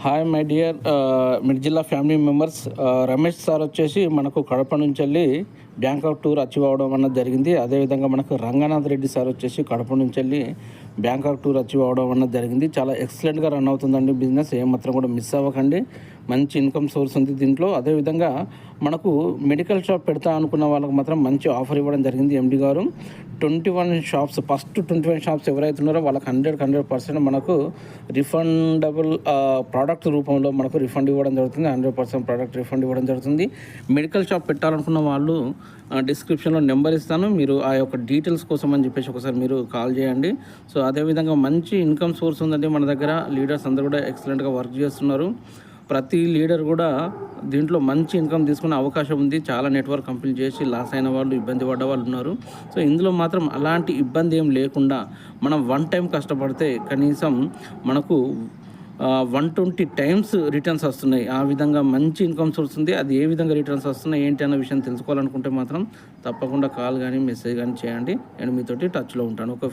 Hi my dear మిర్జిల్లా family members. Ramesh sir వచ్చేసి మనకు కడప నుంచి వెళ్ళి బ్యాంకాక్ టూర్ అచీవ్ అవ్వడం అన్నది జరిగింది. అదేవిధంగా మనకు రంగనాథ్ రెడ్డి సార్ వచ్చేసి కడప నుంచి వెళ్ళి బ్యాంకాక్ టూర్ అచీవ్ అవ్వడం అన్నది జరిగింది. చాలా ఎక్సలెంట్గా రన్ అవుతుందండి బిజినెస్. ఏమాత్రం కూడా మిస్ అవ్వకండి. మంచి ఇన్కమ్ సోర్స్ ఉంది దీంట్లో. అదేవిధంగా మనకు మెడికల్ షాప్ పెడతా అనుకున్న వాళ్ళకి మాత్రం మంచి ఆఫర్ ఇవ్వడం జరిగింది ఎండి గారు. 21 షాప్స్, ఫస్ట్ 21 షాప్స్ ఎవరైతే ఉన్నారో వాళ్ళకి 100% మనకు రిఫండబుల్ ప్రోడక్ట్ రూపంలో మనకు రిఫండ్ ఇవ్వడం జరుగుతుంది. 100% ప్రోడక్ట్ రిఫండ్ ఇవ్వడం జరుగుతుంది. మెడికల్ షాప్ పెట్టాలనుకున్న వాళ్ళు డిస్క్రిప్షన్లో నెంబర్ ఇస్తాను, మీరు ఆ యొక్క డీటెయిల్స్ కోసం అని చెప్పేసి ఒకసారి మీరు కాల్ చేయండి. సో అదేవిధంగా మంచి ఇన్కమ్ సోర్స్ ఉందండి మన దగ్గర. లీడర్స్ అందరూ కూడా ఎక్సలెంట్గా వర్క్ చేస్తున్నారు. ప్రతి లీడర్ కూడా దీంట్లో మంచి ఇన్కమ్ తీసుకునే అవకాశం ఉంది. చాలా నెట్వర్క్ కంపెనీలు చేసి లాస్ అయిన వాళ్ళు, ఇబ్బంది పడ్డ వాళ్ళు ఉన్నారు. సో ఇందులో మాత్రం అలాంటి ఇబ్బంది ఏం లేకుండా మనం 1 టైం కష్టపడితే కనీసం మనకు 120 టైమ్స్ రిటర్న్స్ వస్తున్నాయి. ఆ విధంగా మంచి ఇన్కమ్ సోర్స్ ఉంది. అది ఏ విధంగా రిటర్న్స్ వస్తున్నాయి ఏంటి అన్న విషయం తెలుసుకోవాలనుకుంటే మాత్రం తప్పకుండా కాల్ కానీ మెసేజ్ కానీ చేయండి. నేను మీతోటి టచ్లో ఉంటాను. ఓకే.